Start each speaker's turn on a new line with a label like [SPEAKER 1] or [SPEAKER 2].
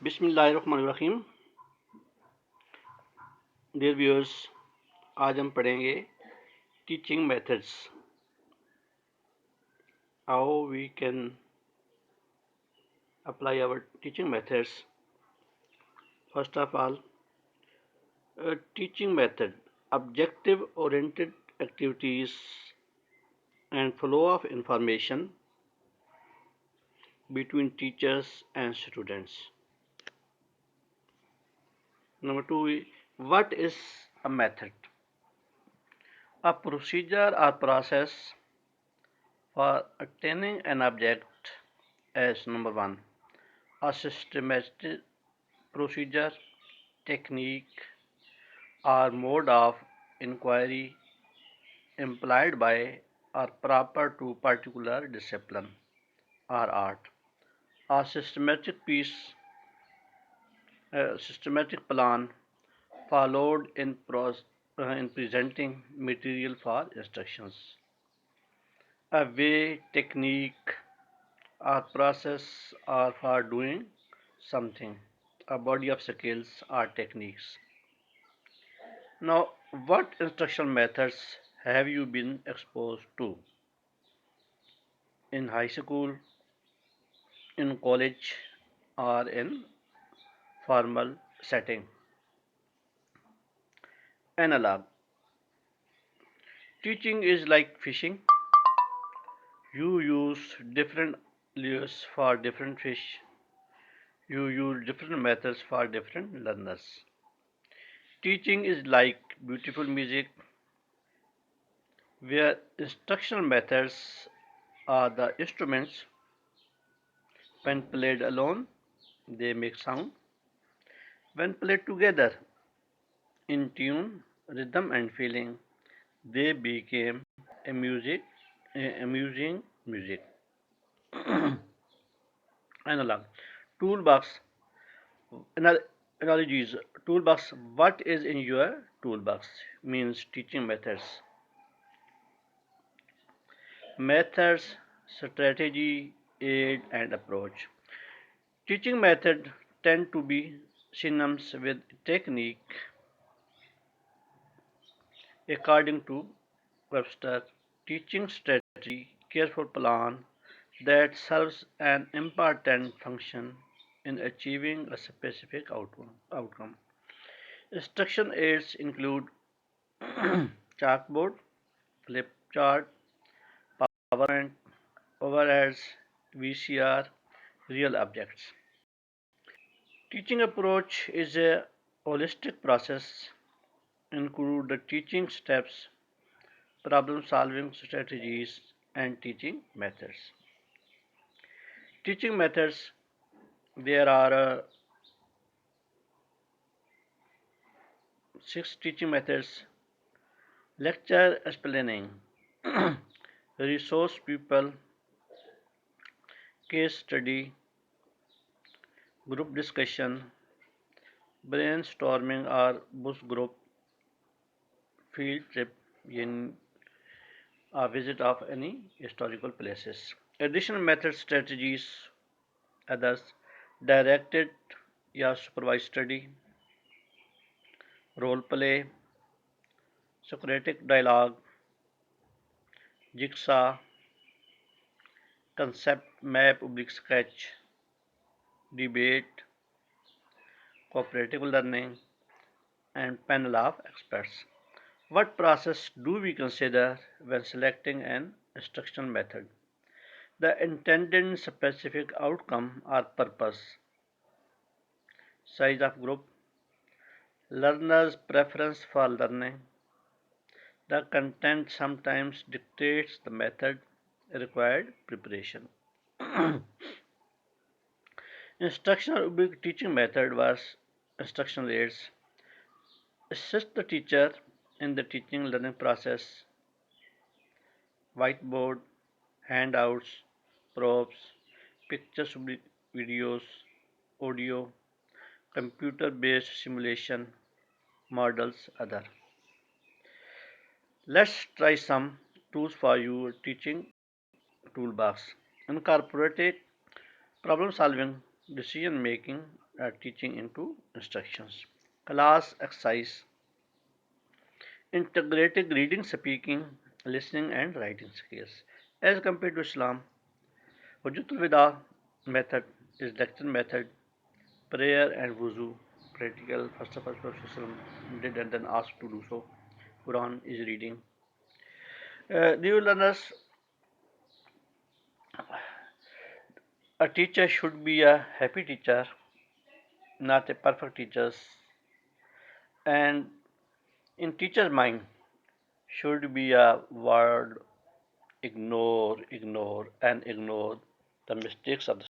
[SPEAKER 1] बिस्मिल्लाहिर्रहमानिर्रहीम। Dear viewers, आज हम पढ़ेंगे teaching methods, how we can apply our teaching methods. First of all, teaching method, objective oriented activities and flow of information between teachers and students. Number two, what is a method? A procedure or process for attaining an object as number one, a systematic procedure, technique, or mode of inquiry implied by or proper to particular discipline or art. A systematic plan followed in presenting material for instructions. A way, technique, or process or for doing something. A body of skills or techniques. Now, what instructional methods have you been exposed to in high school, in college, or in formal setting? Analog. Teaching is like fishing. You use different lures for different fish. You use different methods for different learners. Teaching is like beautiful music, where instructional methods are the instruments. When played alone, they make sound. When played together, in tune, rhythm and feeling, they became amusing music. Analog. Toolbox. Analogies. Toolbox. What is in your toolbox? Means teaching methods. Methods, strategy, aid and approach. Teaching method tend to be synonyms with technique. According to Webster, teaching strategy, careful plan that serves an important function in achieving a specific outcome. Instruction aids include chalkboard, flip chart, PowerPoint, overheads, VCR, real objects. Teaching approach is a holistic process, include the teaching steps, problem solving strategies, and teaching methods. Teaching methods, there are 6 teaching methods: lecture explaining, resource people, case study, group discussion, brainstorming or bush group, field trip in a visit of any historical places. Additional method strategies, others directed या supervised study, role play, Socratic dialogue, jigsaw, concept map oblique sketch, debate, cooperative learning, and panel of experts. What process do we consider when selecting an instructional method? The intended specific outcome or purpose, size of group, learner's preference for learning. The content sometimes dictates the method required preparation. Instructional teaching method was instructional aids. Assist the teacher in the teaching learning process. Whiteboard, handouts, props, pictures, videos, audio, computer-based simulation, models, other. Let's try some tools for your teaching toolbox. Incorporate problem solving, decision making, teaching into instructions. Class exercise, integrated reading, speaking, listening, and writing skills. As compared to Islam, Hujjatul Wida method is lecture method, prayer and wuzu, practical. First of all, Prophet did and then asked to do so. Quran is reading. New learners, a teacher should be a happy teacher, not a perfect teacher. And in teacher's mind should be a word ignore, ignore, and ignore the mistakes of the